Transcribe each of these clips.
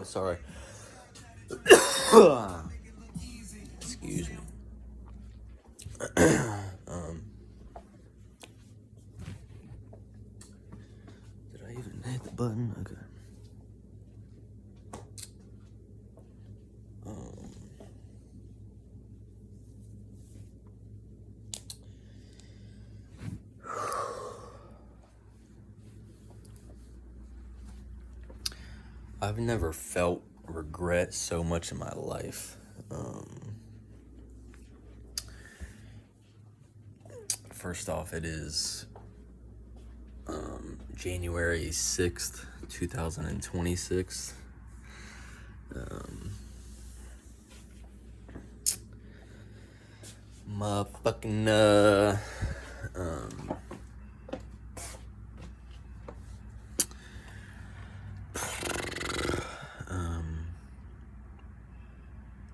Sorry. Excuse me. Did I even hit the button? Okay. I've never felt regret so much in my life. First off, it is January 6th, 2026. Motherfucking,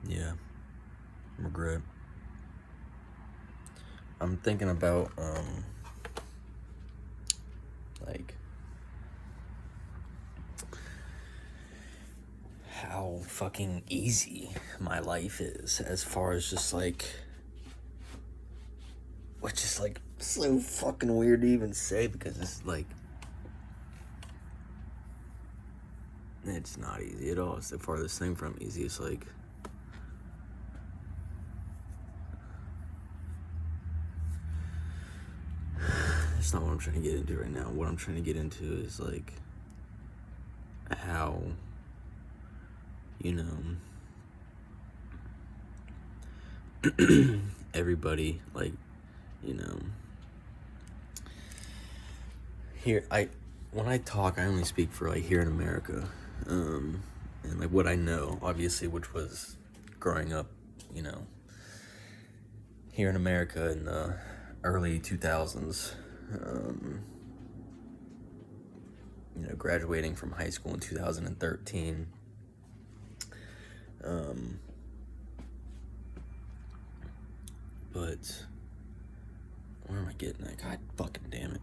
yeah, regret. I'm thinking about, like, how fucking easy my life is as far as just, like, which is, like, so fucking weird to even say because it's, like, it's not easy at all. It's the farthest thing from easy. It's, like, it's not what I'm trying to get into right now. What I'm trying to get into is, like, how, you know, everybody, like, you know, here, when I talk, I only speak for, like, here in America, and, like, what I know, obviously, which was growing up, you know, here in America in the early 2000s, you know, graduating from high school in 2013, but where am I getting at? God fucking damn it.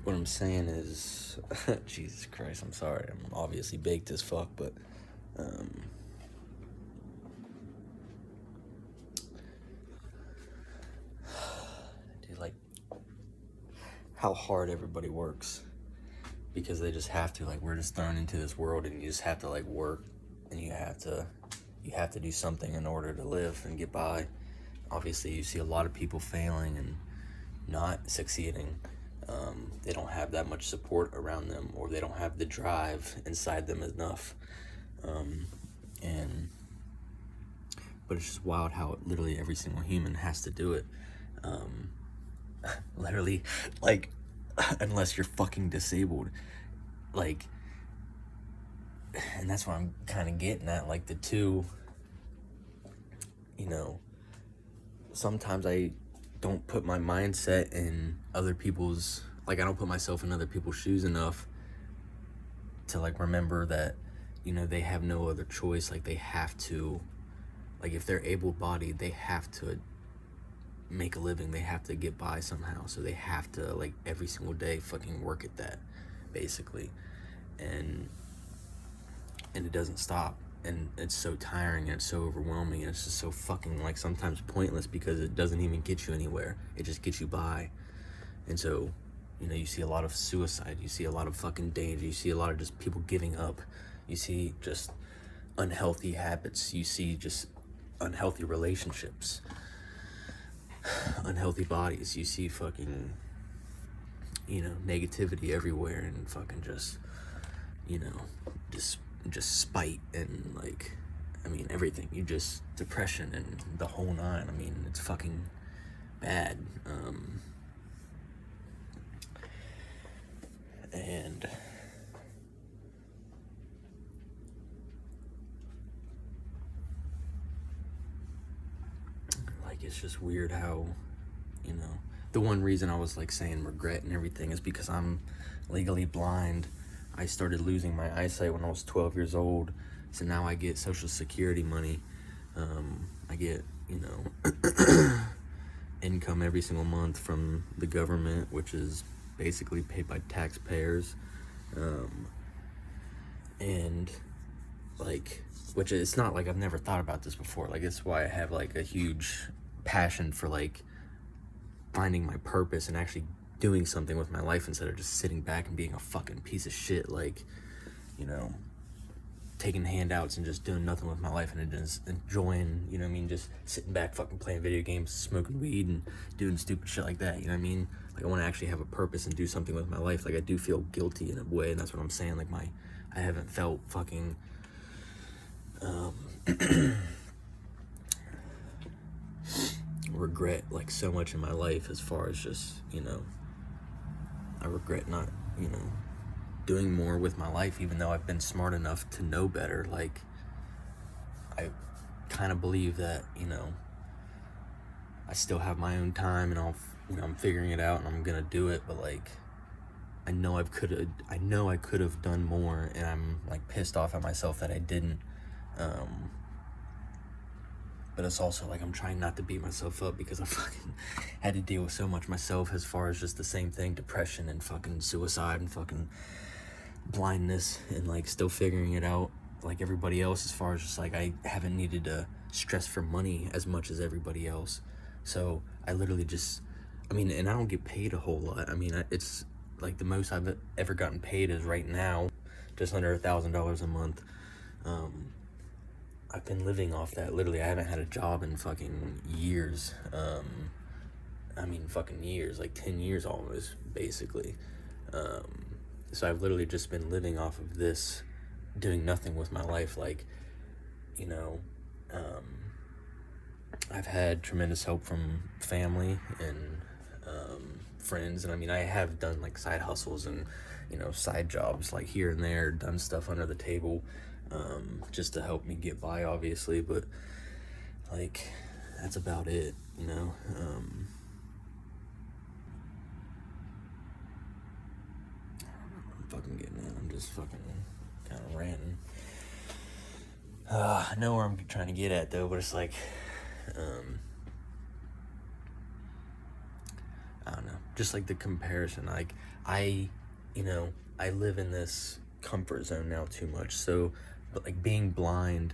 What I'm saying is, Jesus Christ, I'm sorry. I'm obviously baked as fuck, but, dude, like, how hard everybody works. Because they just have to, like, we're just thrown into this world and you just have to, like, work and you have to do something in order to live and get by. Obviously, you see a lot of people failing and not succeeding. They don't have that much support around them, or they don't have the drive inside them enough. But it's just wild how literally every single human has to do it. Literally, like, unless you're fucking disabled. Like, and that's what I'm kind of getting at, like, the two, you know, sometimes I don't put my mindset in other people's, like, I don't put myself in other people's shoes enough to, like, remember that, you know, they have no other choice. Like, they have to, like, if they're able-bodied, they have to make a living. They have to get by somehow. So they have to, like, every single day fucking work at that, basically. And it doesn't stop. And it's so tiring and it's so overwhelming and it's just so fucking, like, sometimes pointless because it doesn't even get you anywhere. It just gets you by. And so, you know, you see a lot of suicide. You see a lot of fucking danger. You see a lot of just people giving up. You see just unhealthy habits. You see just unhealthy relationships. Unhealthy bodies. You see fucking, you know, negativity everywhere and fucking just, you know, just spite and, like, I mean, everything. You just, depression and the whole nine. I mean, it's fucking bad. And like, it's just weird how, you know, the one reason I was, like, saying regret and everything is because I'm legally blind. I started losing my eyesight when I was 12 years old, so now I get Social Security money. I get, you know, income every single month from the government, which is basically paid by taxpayers. And like, which it's not like I've never thought about this before. Like, it's why I have like a huge passion for like finding my purpose and actually doing something with my life instead of just sitting back and being a fucking piece of shit, like, you know, taking handouts and just doing nothing with my life and just enjoying, you know what I mean, just sitting back fucking playing video games, smoking weed and doing stupid shit like that, you know what I mean? Like, I want to actually have a purpose and do something with my life. Like, I do feel guilty in a way, and that's what I'm saying. Like, I haven't felt fucking regret like so much in my life, as far as just, you know, I regret not, you know, doing more with my life, even though I've been smart enough to know better. Like, I kind of believe that, you know, I still have my own time, and I'm figuring it out, and I'm gonna do it. But like, I know I could have done more, and I'm like pissed off at myself that I didn't. But it's also like I'm trying not to beat myself up, because I fucking had to deal with so much myself, as far as just the same thing, depression and fucking suicide and fucking blindness, and like still figuring it out like everybody else, as far as just like I haven't needed to stress for money as much as everybody else. So I literally just, I mean, and I don't get paid a whole lot. I mean, it's like the most I've ever gotten paid is right now just under $1,000 a month. I've been living off that. Literally, I haven't had a job in fucking years. I mean, fucking years, like 10 years almost, basically. So I've literally just been living off of this, doing nothing with my life. Like, you know, I've had tremendous help from family and friends. And I mean, I have done like side hustles and, you know, side jobs like here and there, done stuff under the table, just to help me get by, obviously. But like, that's about it, you know. I'm fucking getting it. I'm just fucking kind of ranting. I know where I'm trying to get at though, but it's like, I don't know, just like the comparison. Like, you know, I live in this comfort zone now too much. So, but like being blind,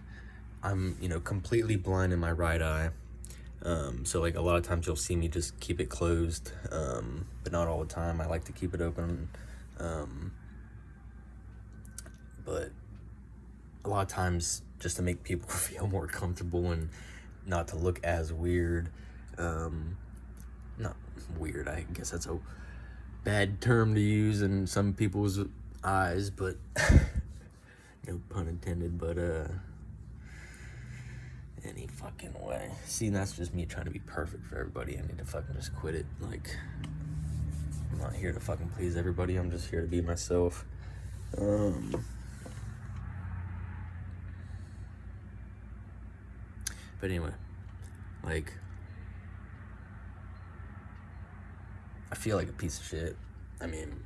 I'm, you know, completely blind in my right eye. So like a lot of times you'll see me just keep it closed, but not all the time. I like to keep it open. But a lot of times, just to make people feel more comfortable and not to look as weird, not weird, I guess that's a bad term to use in some people's eyes, but no pun intended. But any fucking way. See, that's just me trying to be perfect for everybody. I need to fucking just quit it. Like, I'm not here to fucking please everybody. I'm just here to be myself. But anyway, like, I feel like a piece of shit. I mean,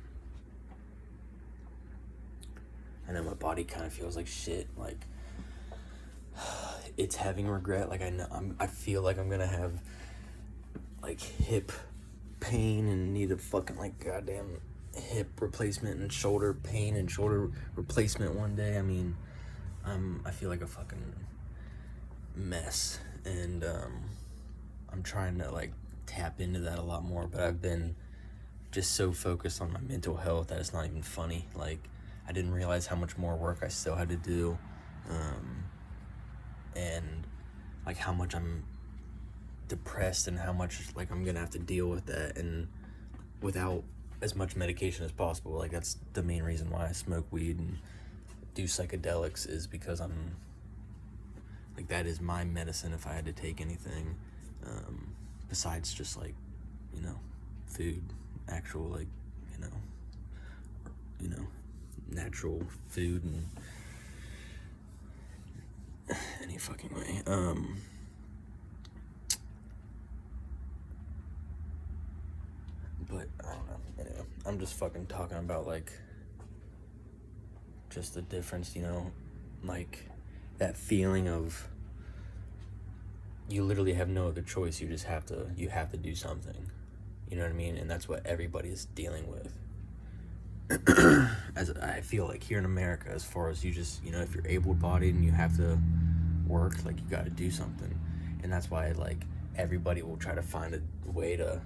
I know my body kind of feels like shit. Like, it's having regret. Like, I feel like I'm gonna have like hip pain and need a fucking like goddamn hip replacement and shoulder pain and shoulder replacement one day. I mean, I feel like a fucking mess, and I'm trying to like tap into that a lot more, but I've been just so focused on my mental health that it's not even funny. Like, I didn't realize how much more work I still had to do, and like how much I'm depressed and how much like I'm gonna have to deal with that, and without as much medication as possible. Like, that's the main reason why I smoke weed and do psychedelics, is because I'm like, that is my medicine if I had to take anything, besides just like, you know, food, actual like, you know, natural food and any fucking way. But I don't know. Anyway, I'm just fucking talking about like just the difference, you know, like that feeling of you literally have no other choice. You have to do something, You know what I mean? And that's what everybody's dealing with. As I feel like here in America, as far as you just, if you're able-bodied and you have to work, like, you got to do something. And that's why, like, everybody will try to find a way to,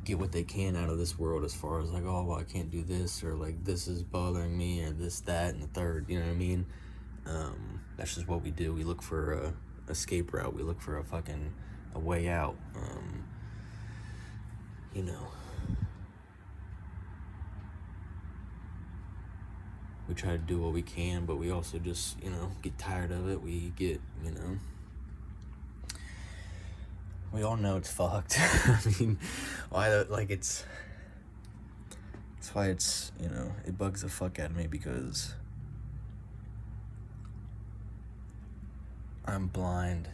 get what they can out of this world, as far as like, oh, well, I can't do this, or like this is bothering me, or this, that, and the third. You know what I mean? That's just what we do. We look for a escape route. We look for a way out. We try to do what we can, but we also just, get tired of it. We get, we all know it's fucked. I mean, that's why it's, it bugs the fuck out of me, because I'm blind.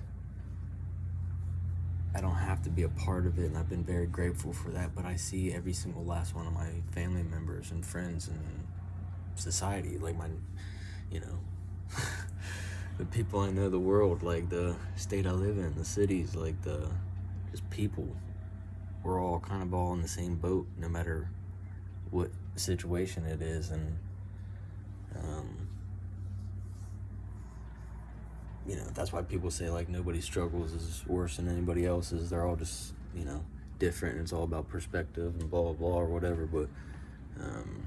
I don't have to be a part of it, and I've been very grateful for that, but I see every single last one of my family members and friends and society, like the people I know, the world, like the state I live in, the cities, like just people. We're all kind of all in the same boat, no matter what situation it is. And that's why people say, like, nobody's struggles is worse than anybody else's. They're all just, different, and it's all about perspective and blah blah blah or whatever. But I don't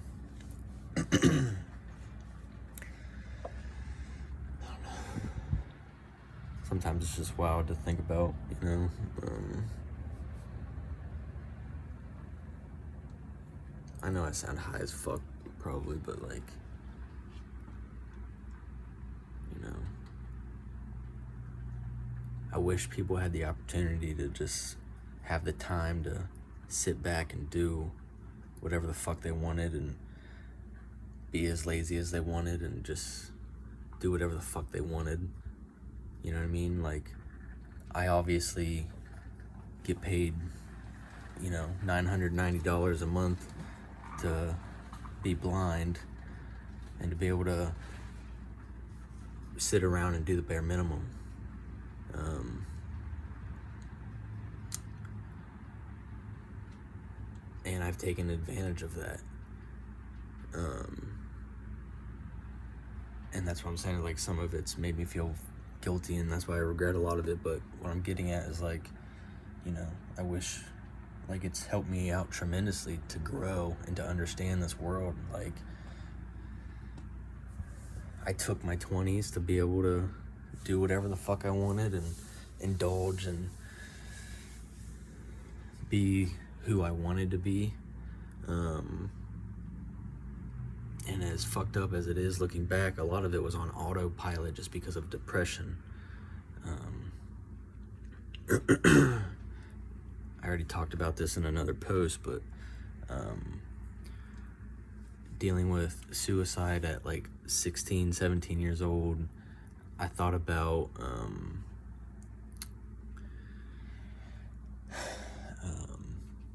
know. Sometimes it's just wild to think about, I know I sound high as fuck, probably, but like, I wish people had the opportunity to just have the time to sit back and do whatever the fuck they wanted, and be as lazy as they wanted, and just do whatever the fuck they wanted. You know what I mean? Like, I obviously get paid, $990 a month to be blind, and to be able to sit around and do the bare minimum. And I've taken advantage of that. And that's what I'm saying, like, some of it's made me feel guilty, and that's why I regret a lot of it. But what I'm getting at is, like, I wish, like, it's helped me out tremendously to grow and to understand this world. Like, I took my 20s to be able to do whatever the fuck I wanted, and indulge and be who I wanted to be. And as fucked up as it is looking back, a lot of it was on autopilot just because of depression. I already talked about this in another post, but dealing with suicide at like 16, 17 years old, I thought about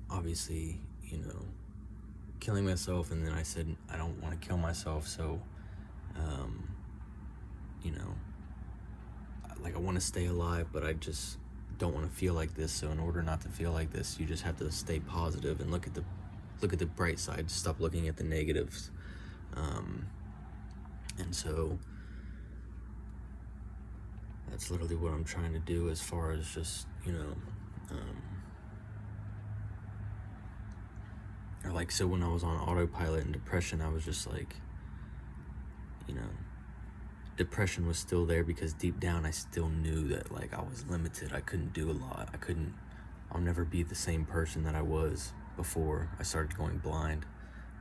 obviously, killing myself, and then I said I don't want to kill myself, so like, I want to stay alive, but I just don't want to feel like this. So in order not to feel like this, you just have to stay positive and look at the bright side. Stop looking at the negatives. And so that's literally what I'm trying to do, as far as just, or like, so when I was on autopilot and depression, I was just like, depression was still there, because deep down I still knew that, like, I was limited. I couldn't do a lot. I'll never be the same person that I was before I started going blind.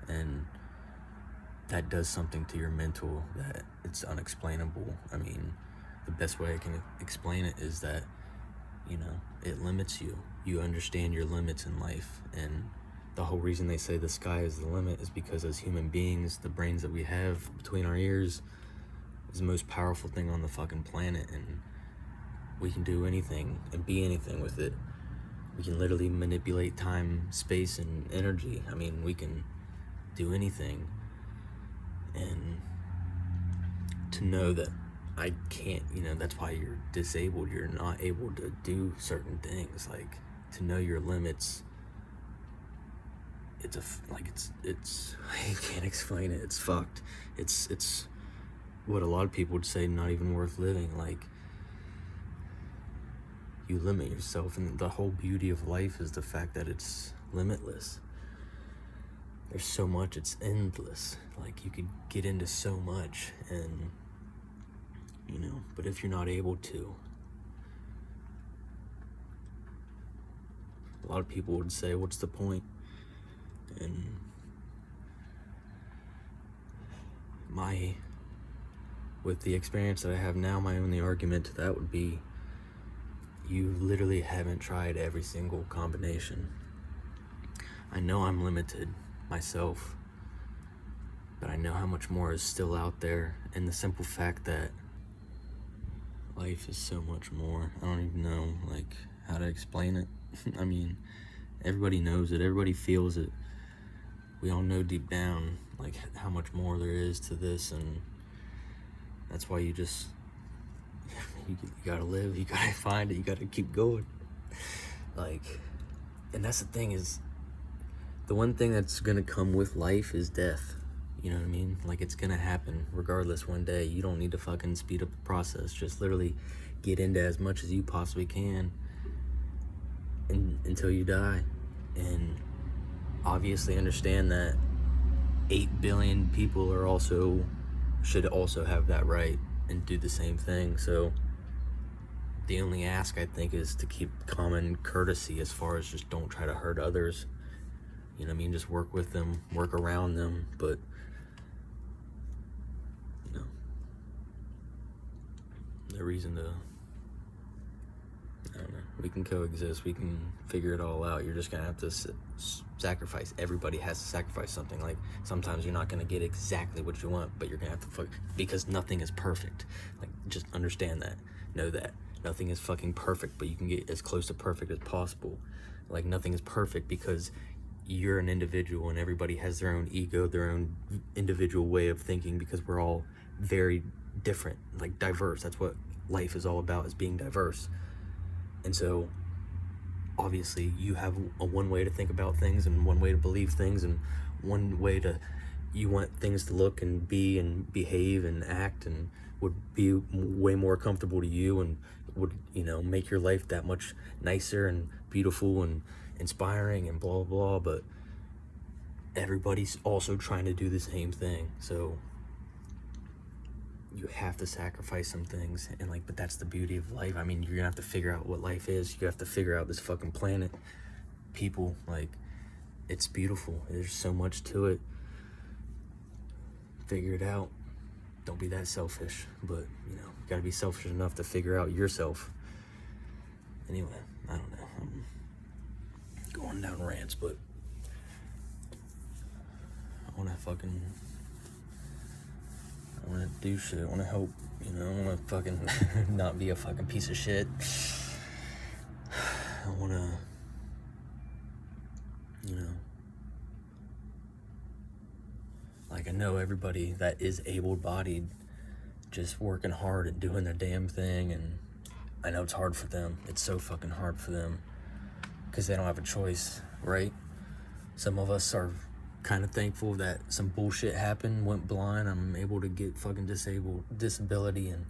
And that does something to your mental that it's unexplainable. I mean, the best way I can explain it is that, it limits you. You understand your limits in life, and the whole reason they say the sky is the limit is because, as human beings, the brains that we have between our ears is the most powerful thing on the fucking planet, and we can do anything and be anything with it. We can literally manipulate time, space, and energy. I mean, we can do anything. And to know that I can't, that's why you're disabled. You're not able to do certain things, like to know your limits. It's I can't explain it. It's fucked. It's what a lot of people would say, not even worth living. Like, you limit yourself, and the whole beauty of life is the fact that it's limitless. There's so much, it's endless. Like, you could get into so much, and but if you're not able to, a lot of people would say, what's the point? And with the experience that I have now, my only argument to that would be, you literally haven't tried every single combination. I know I'm limited myself, but I know how much more is still out there, and the simple fact that life is so much more. I don't even know how to explain it. I mean, everybody knows it, everybody feels it. We all know deep down how much more there is to this, and that's why you just you gotta live, you gotta find it, you gotta keep going. And that's the thing, is the one thing that's gonna come with life is death. You know what I mean? It's gonna happen regardless one day. You don't need to fucking speed up the process. Just literally get into as much as you possibly can until you die. And obviously understand that 8 billion people should also have that right and do the same thing. So the only ask, I think, is to keep common courtesy, as far as just don't try to hurt others. You know what I mean? Just work with them, work around them, but no reason to, I don't know, we can coexist, we can figure it all out. You're just gonna have to sacrifice. Everybody has to sacrifice something. Sometimes you're not gonna get exactly what you want, but you're gonna have to because nothing is perfect. Just understand that. Know that nothing is fucking perfect, but you can get as close to perfect as possible. Nothing is perfect, because you're an individual, and everybody has their own ego, their own individual way of thinking, because we're all very different, diverse. That's what life is all about, is being diverse. And so obviously you have a one way to think about things, and one way to believe things, and one way you want things to look and be and behave and act, and would be way more comfortable to you, and would make your life that much nicer and beautiful and inspiring and blah blah. But everybody's also trying to do the same thing, so you have to sacrifice some things. And but that's the beauty of life. I mean, you're gonna have to figure out what life is. You have to figure out this fucking planet, people. It's beautiful. There's so much to it. Figure it out. Don't be that selfish, but you gotta be selfish enough to figure out yourself. Anyway, I don't know, I'm going down rants, but I wanna do shit. I wanna help, I wanna fucking not be a fucking piece of shit. I wanna, I know everybody that is able-bodied just working hard and doing their damn thing, and I know it's hard for them. It's so fucking hard for them, because they don't have a choice, right? Some of us are kind of thankful that some bullshit happened, went blind. I'm able to get fucking disability, and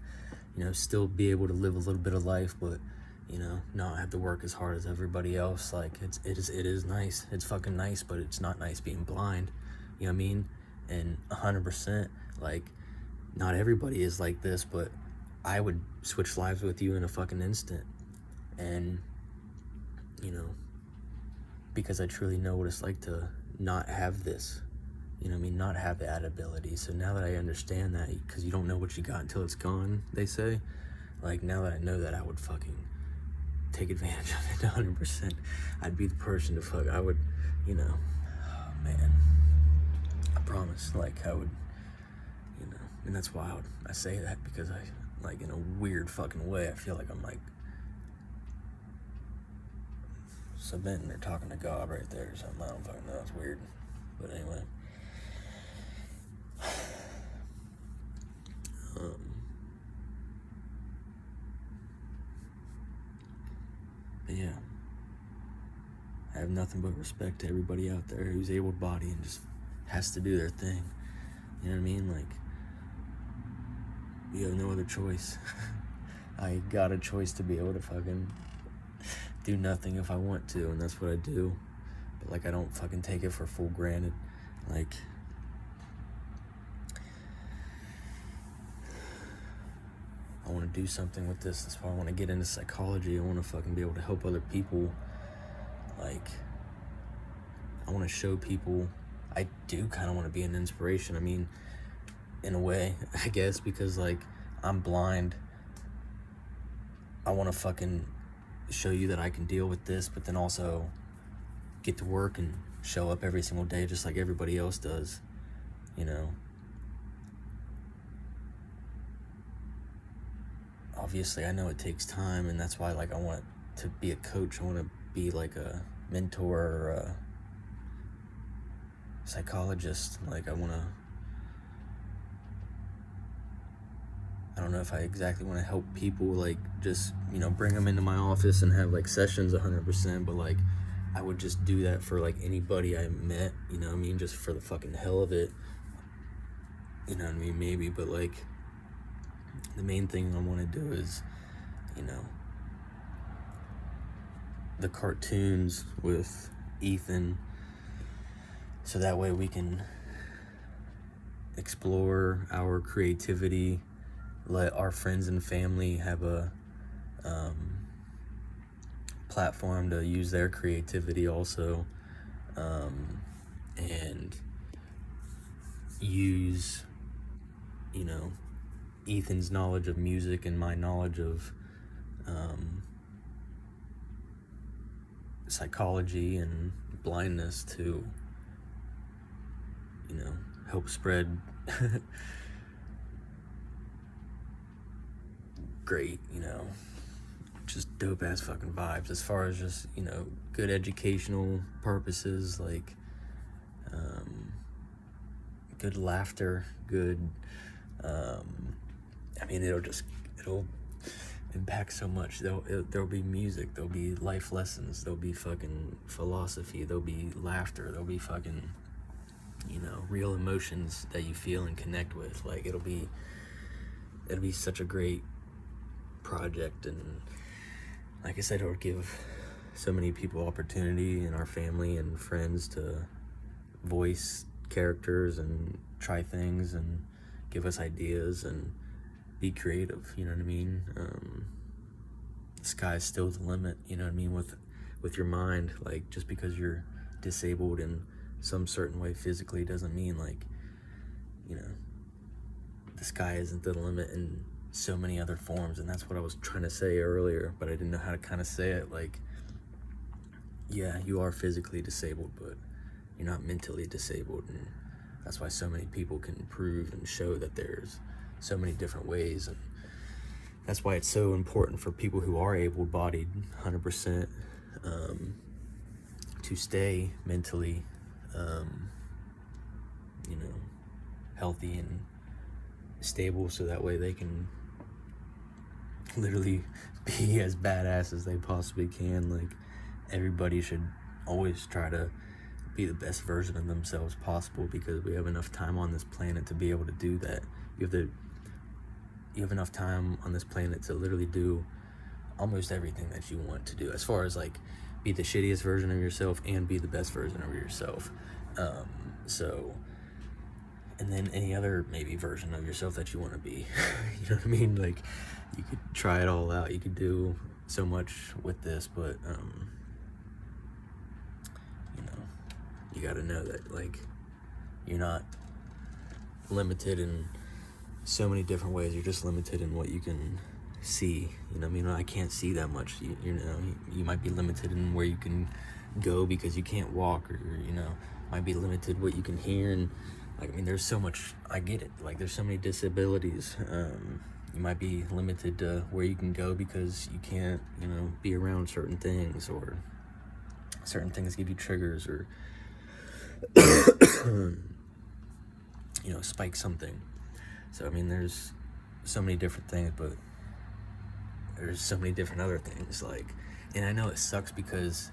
still be able to live a little bit of life, but not have to work as hard as everybody else. It is nice. It's fucking nice, but it's not nice being blind. You know what I mean? And 100%, not everybody is like this, but I would switch lives with you in a fucking instant. And because I truly know what it's like to not have this, not have that ability. So now that I understand that, because you don't know what you got until it's gone, they say, now that I know that, I would fucking take advantage of it 100%. I'd be the person to I would, oh man, I promise, I would, and that's why I say that, because I, in a weird fucking way, I feel like I'm submitting or talking to God right there or something. I don't fucking know, it's weird, but anyway. But yeah, I have nothing but respect to everybody out there who's able-bodied and just has to do their thing. You know what I mean? Like, you have no other choice. I got a choice to be able to fucking do nothing if I want to, and that's what I do. But like, I don't fucking take it for full granted. Like, I want to do something with this. That's why I want to get into psychology. I want to fucking be able to help other people. Like, I want to show people. I do kind of want to be an inspiration. I mean, in a way, I guess, because like, I'm blind. I want to fucking show you that I can deal with this, but then also get to work and show up every single day just like everybody else does, you know. Obviously, I know it takes time, and that's why, like, I want to be a coach. I want to be like a mentor or a psychologist. Like, I don't know if I exactly want to help people, like, just, you know, bring them into my office and have, like, sessions 100%, but, like, I would just do that for, like, anybody I met, you know what I mean, just for the fucking hell of it, you know what I mean, maybe, but, like, the main thing I want to do is, you know, the cartoons with Ethan, so that way we can explore our creativity, let our friends and family have a platform to use their creativity also, and use, you know, Ethan's knowledge of music and my knowledge of psychology and blindness to, you know, help spread great, you know, just dope ass fucking vibes as far as just, you know, good educational purposes, like good laughter, good I mean, it'll impact so much. There'll be music, there'll be life lessons, there'll be fucking philosophy, there'll be laughter, there'll be fucking, you know, real emotions that you feel and connect with. Like, it'll be such a great project, and like I said, it'll give so many people opportunity in our family and friends to voice characters and try things and give us ideas and be creative, you know what I mean? The sky's still the limit, you know what I mean, with your mind. Like, just because you're disabled in some certain way physically doesn't mean, like, you know, the sky isn't the limit in so many other forms. And that's what I was trying to say earlier, but I didn't know how to kind of say it. Like, yeah, you are physically disabled, but you're not mentally disabled, and that's why so many people can prove and show that there's so many different ways. And that's why it's so important for people who are able-bodied 100% to stay mentally you know, healthy and stable, so that way they can literally be as badass as they possibly can. Like, everybody should always try to be the best version of themselves possible, because we have enough time on this planet to be able to do that. You have enough time on this planet to literally do almost everything that you want to do, as far as, like, be the shittiest version of yourself and be the best version of yourself. So, and then any other maybe version of yourself that you want to be. You know what I mean? Like, you could try it all out. You could do so much with this, but you know, you got to know that, like, you're not limited in so many different ways. You're just limited in what you can see. You know what I mean? I can't see that much. You know, you might be limited in where you can go because you can't walk, or, you know, might be limited what you can hear. And, like, I mean, there's so much, I get it. Like, there's so many disabilities. You might be limited to where you can go because you can't, you know, be around certain things, or certain things give you triggers, or you know, spike something. So, I mean, there's so many different things, but there's so many different other things. Like, And I know it sucks because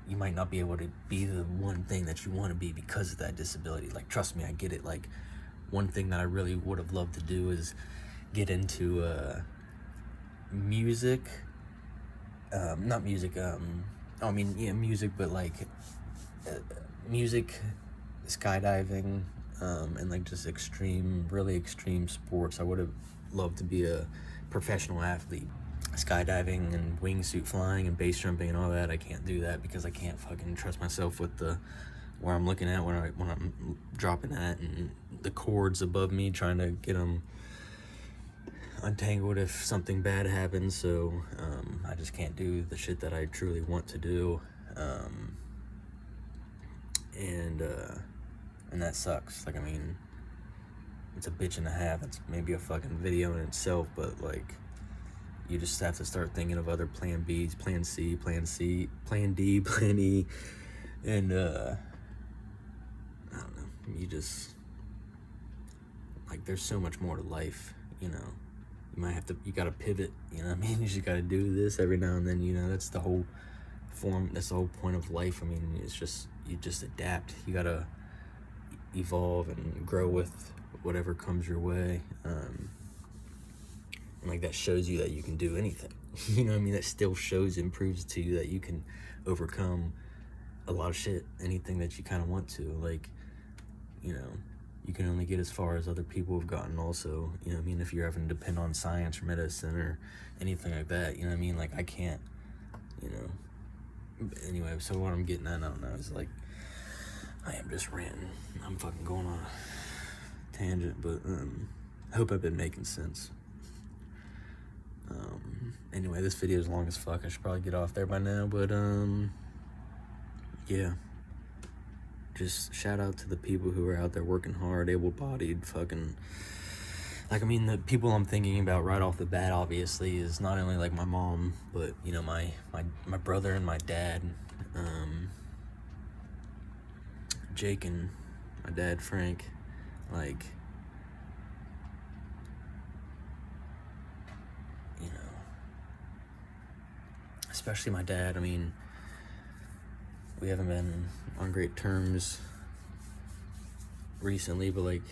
you might not be able to be the one thing that you want to be because of that disability. Like, trust me, I get it. Like, one thing that I really would have loved to do is get into music. Not music, I mean, yeah, music, but like music, skydiving, and like just really extreme sports. I would have loved to be a professional athlete. Skydiving and wingsuit flying and base jumping and all that, I can't do that because I can't fucking trust myself with where I'm looking at when I'm dropping at, and the cords above me, trying to get them untangled if something bad happens. So I just can't do the shit that I truly want to do, and that sucks. Like, I mean, it's a bitch and a half. It's maybe a fucking video in itself, but like, you just have to start thinking of other plan Bs, plan C, plan D, plan E, and I don't know, you just, like, there's so much more to life, you know. You gotta pivot, you know what I mean? You just gotta do this every now and then, you know. That's the whole point of life. I mean, it's just, you just adapt. You gotta evolve and grow with whatever comes your way. And like, that shows you that you can do anything. You know what I mean? That still shows and proves to you that you can overcome a lot of shit, anything that you kind of want to. Like, you know, you can only get as far as other people have gotten also, you know what I mean? If you're having to depend on science or medicine or anything like that, you know what I mean? Like, I can't, you know. Anyway, so what I'm getting at, I don't know, is like, I am just ranting. I'm fucking going on a tangent, but I hope I've been making sense. Anyway, this video is long as fuck. I should probably get off there by now, but yeah. Just shout out to the people who are out there working hard, able-bodied, fucking, like, I mean, the people I'm thinking about right off the bat, obviously, is not only like my mom, but, you know, my brother and my dad, Jake and my dad, Frank. Like, you know, especially my dad. I mean, we haven't been on great terms recently, but like,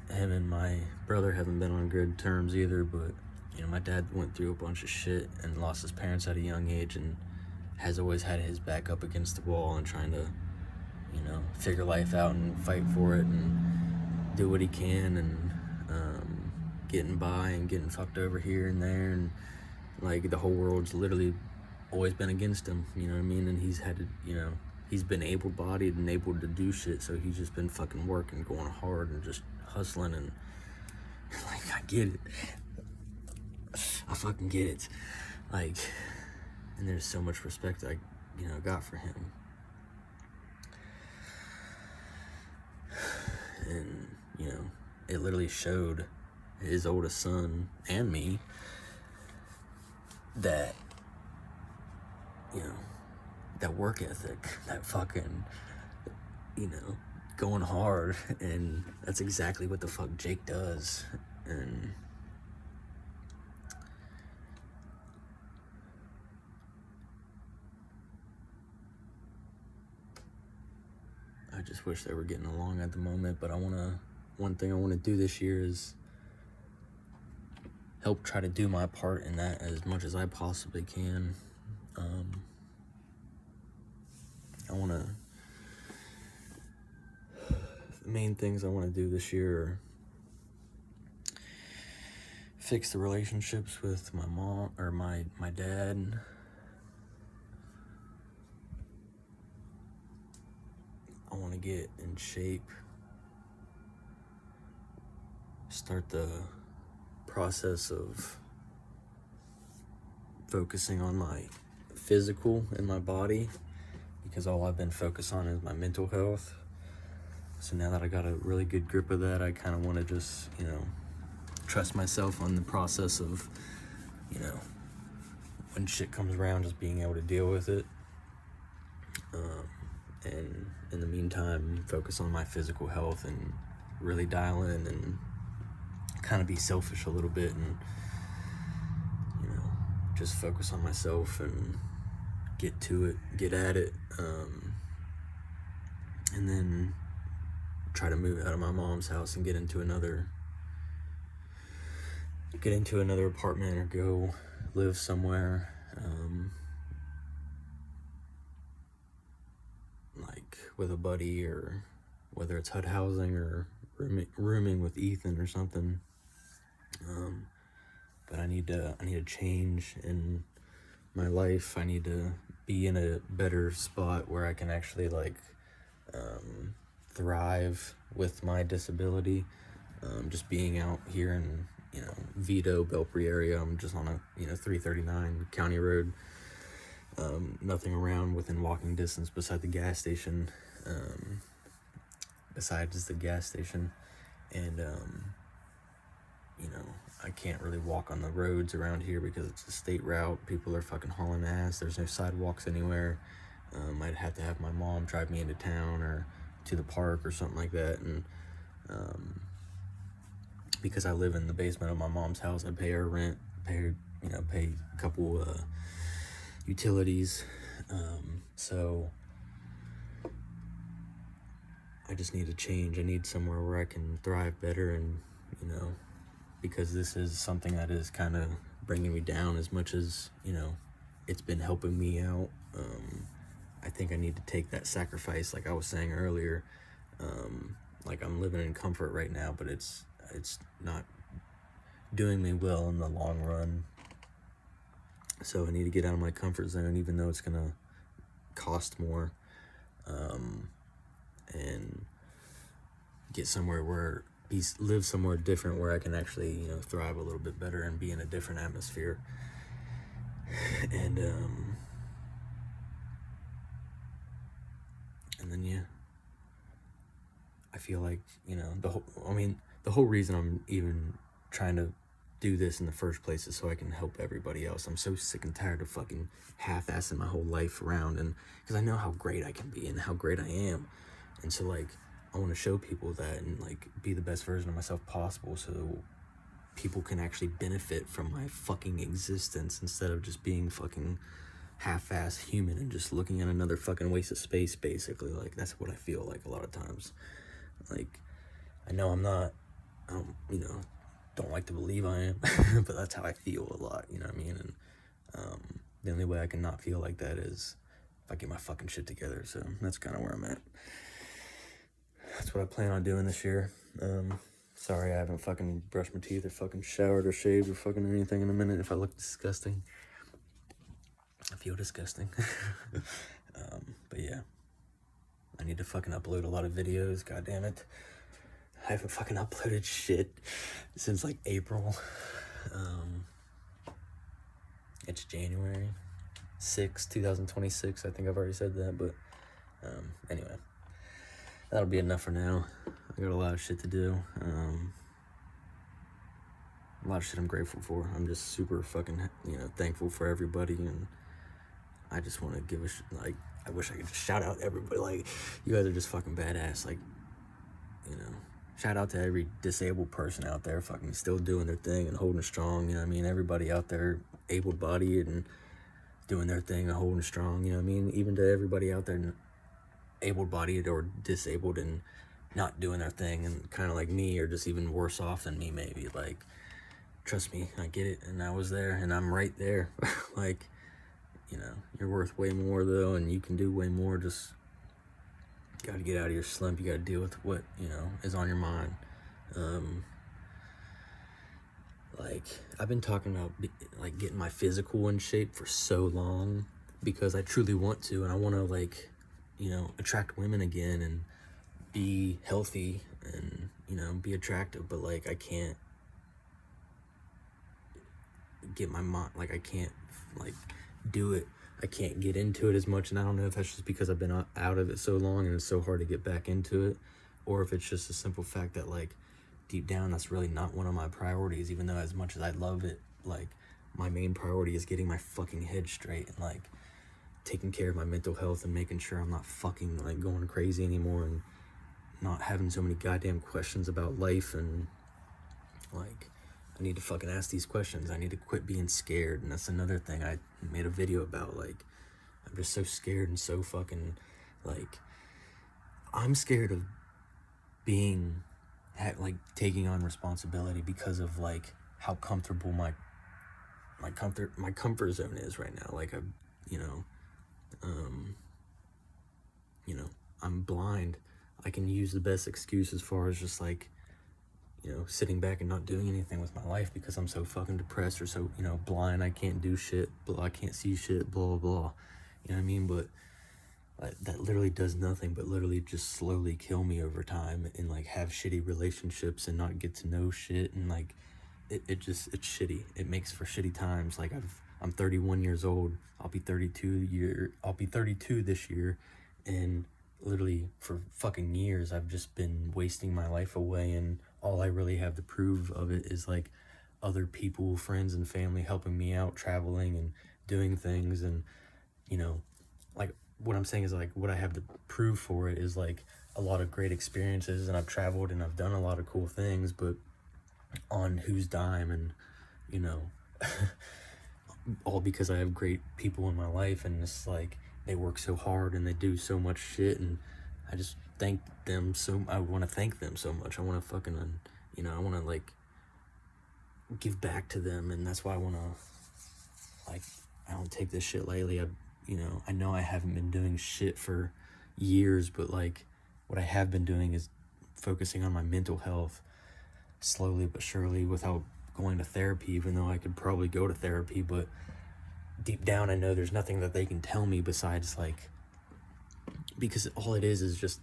him and my brother haven't been on good terms either. But, you know, my dad went through a bunch of shit and lost his parents at a young age, and has always had his back up against the wall and trying to, you know, figure life out and fight for it and do what he can, and getting by and getting fucked over here and there, and like, the whole world's literally always been against him, you know what I mean? And he's had to, you know, he's been able-bodied and able to do shit, so he's just been fucking working, going hard, and just hustling, and like, I get it. I fucking get it. Like, and there's so much respect I, you know, got for him. And, you know, it literally showed his oldest son and me that, you know, that work ethic, that fucking, you know, going hard, and that's exactly what the fuck Jake does. And I just wish they were getting along at the moment. But one thing I want to do this year is help try to do my part in that as much as I possibly can. The main things I want to do this year are fix the relationships with my mom, or my dad. I want to get in shape, start the process of focusing on my physical and my body, because all I've been focused on is my mental health. So now that I got a really good grip of that, I kind of want to just, you know, trust myself on the process of, you know, when shit comes around, just being able to deal with it. And in the meantime, focus on my physical health and really dial in and kind of be selfish a little bit, and, you know, just focus on myself and get to it, get at it, and then try to move out of my mom's house and get into another apartment or go live somewhere, like with a buddy, or whether it's HUD housing or rooming with Ethan or something. But I need a change in my life. I need to be in a better spot where I can actually like thrive with my disability. Just being out here in, you know, Vito, Belpre area. I'm just on a, you know, 339 county road. Nothing around within walking distance beside the gas station. Besides the gas station. And, you know, I can't really walk on the roads around here because it's a state route. People are fucking hauling ass. There's no sidewalks anywhere. I'd have to have my mom drive me into town or to the park or something like that. And because I live in the basement of my mom's house, I pay her rent, pay a couple utilities. So I just need to change. I need somewhere where I can thrive better, and, you know, because this is something that is kind of bringing me down as much as, you know, it's been helping me out. I think I need to take that sacrifice, like I was saying earlier. Like, I'm living in comfort right now, but it's not doing me well in the long run. So I need to get out of my comfort zone, even though it's gonna cost more, and get somewhere where live somewhere different where I can actually, you know, thrive a little bit better and be in a different atmosphere. And then, yeah, I feel like, you know, the whole reason I'm even trying to do this in the first place is so I can help everybody else. I'm so sick and tired of fucking half-assing my whole life around, and because I know how great I can be and how great I am. And so, like, I want to show people that and, like, be the best version of myself possible so people can actually benefit from my fucking existence instead of just being fucking half-ass human and just looking at another fucking waste of space, basically. Like, that's what I feel like a lot of times. Like, I know I don't like to believe I am, but that's how I feel a lot, you know what I mean? And the only way I can not feel like that is if I get my fucking shit together. So that's kind of where I'm at. That's what I plan on doing this year. Sorry I haven't fucking brushed my teeth or fucking showered or shaved or fucking anything in a minute. If I look disgusting, I feel disgusting. But yeah, I need to fucking upload a lot of videos. God damn it. I haven't fucking uploaded shit since like April. It's January 6, 2026. I think I've already said that, but anyway, that'll be enough for now. I got a lot of shit to do. A lot of shit I'm grateful for. I'm just super fucking, you know, thankful for everybody, and I just want to give I wish I could just shout out everybody. Like, you guys are just fucking badass. Like, you know, shout out to every disabled person out there fucking still doing their thing and holding strong, you know what I mean? Everybody out there able-bodied and doing their thing and holding strong, you know what I mean? Even to everybody out there able-bodied or disabled and not doing their thing and kind of like me, or just even worse off than me maybe. Like, trust me, I get it, and I was there, and I'm right there. Like, you know, you're worth way more though, and you can do way more. Just gotta get out of your slump. You gotta deal with what, you know, is on your mind. Like, I've been talking about like getting my physical in shape for so long because I truly want to, and I want to, like, you know, attract women again and be healthy and, you know, be attractive. But like, I can't get my mind, like, I can't like do it. I can't get into it as much, and I don't know if that's just because I've been out of it so long and it's so hard to get back into it, or if it's just a simple fact that, like, deep down that's really not one of my priorities. Even though as much as I love it, like, my main priority is getting my fucking head straight and, like, taking care of my mental health and making sure I'm not fucking, like, going crazy anymore and not having so many goddamn questions about life. And, like, I need to fucking ask these questions. I need to quit being scared. And that's another thing I made a video about. Like, I'm just so scared and so fucking, like, I'm scared of being, like, taking on responsibility because of, like, how comfortable my comfort zone is right now. Like, you know, I'm blind. I can use the best excuse as far as just, like, sitting back and not doing anything with my life because I'm so fucking depressed or so, blind. I can't do shit, I can't see shit, blah, blah, blah. You know what I mean? But that literally does nothing but literally just slowly kill me over time, and, like, have shitty relationships and not get to know shit, and, like, it's shitty. It makes for shitty times. Like, I'm 31 years old. I'll be 32 this year, and literally for fucking years I've just been wasting my life away, and all I really have to prove of it is, like, other people, friends and family helping me out, traveling and doing things. And like, what I'm saying is, like, what I have to prove for it is, like, a lot of great experiences, and I've traveled and I've done a lot of cool things, but on whose dime? And all because I have great people in my life, and it's like they work so hard and they do so much shit, and I just thank them I want to thank them so much. I want to fucking I want to, like, give back to them, and that's why I want to, like, I don't take this shit lightly. I know I haven't been doing shit for years, but, like, what I have been doing is focusing on my mental health slowly but surely, without going to therapy, even though I could probably go to therapy. But deep down I know there's nothing that they can tell me besides, like, because all it is just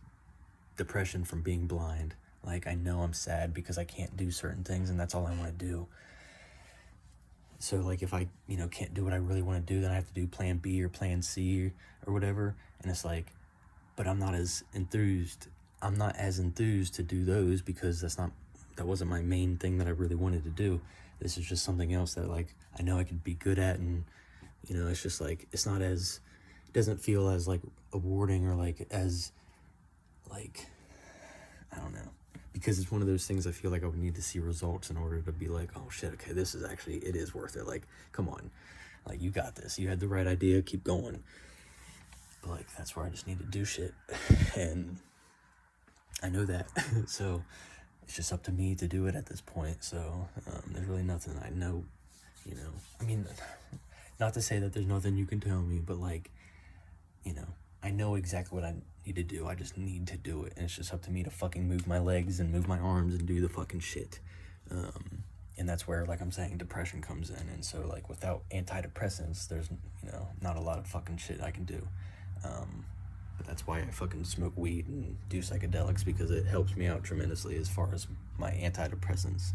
depression from being blind. Like, I know I'm sad because I can't do certain things, and that's all I want to do. So, like, if I can't do what I really want to do, then I have to do plan B or plan C or whatever. And it's like, but I'm not as enthused to do those, because that wasn't my main thing that I really wanted to do. This is just something else that, like, I know I could be good at, and it's just, like, it doesn't feel as, like, rewarding, or, like, as, like, I don't know, because it's one of those things I feel like I would need to see results in order to be like, oh shit, okay, it is worth it. Like, come on, like, you got this, you had the right idea, keep going. But, like, that's where I just need to do shit, and I know that. So it's just up to me to do it at this point. So there's really nothing I know, I mean, not to say that there's nothing you can tell me, but, like, I know exactly what I need to do. I just need to do it, and it's just up to me to fucking move my legs and move my arms and do the fucking shit. And that's where, like I'm saying, depression comes in. And so, like, without antidepressants, there's not a lot of fucking shit I can do. But that's why I fucking smoke weed and do psychedelics, because it helps me out tremendously as far as my antidepressants.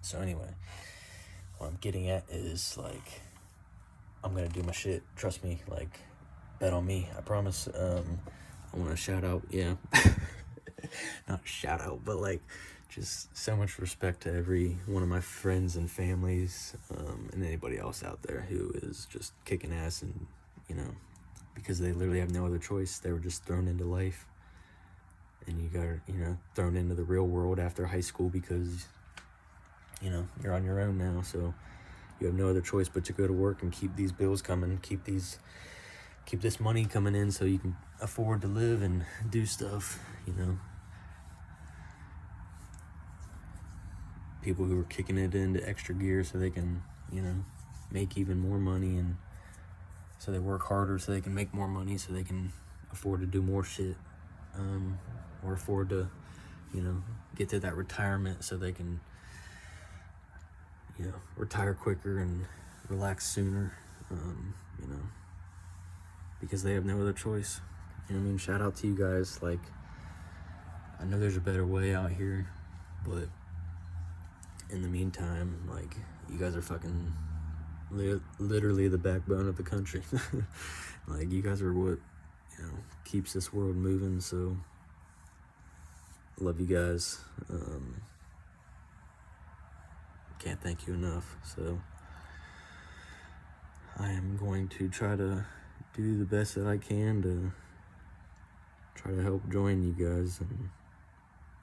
So anyway, what I'm getting at is, like, I'm gonna do my shit. Trust me. Like, bet on me. I promise. I want to shout out, not shout out, but, like, just so much respect to every one of my friends and families, and anybody else out there who is just kicking ass, and because they literally have no other choice. They were just thrown into life, and you got thrown into the real world after high school, because you're on your own now, so you have no other choice but to go to work and keep these bills coming, keep this money coming in, so you can afford to live and do stuff. People who are kicking it into extra gear so they can make even more money, and so they work harder so they can make more money, so they can afford to do more shit, or afford to get to that retirement so they can retire quicker and relax sooner, because they have no other choice. You know what I mean? Shout out to you guys. Like, I know there's a better way out here, but in the meantime, like, you guys are fucking literally the backbone of the country. Like, you guys are what keeps this world moving. So love you guys. Can't thank you enough. So I am going to try to do the best that I can to try to help join you guys and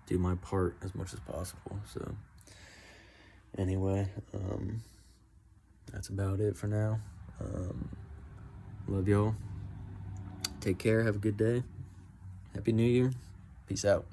do my part as much as possible. So anyway, that's about it for now. Love y'all. Take care. Have a good day. Happy New Year. Peace out.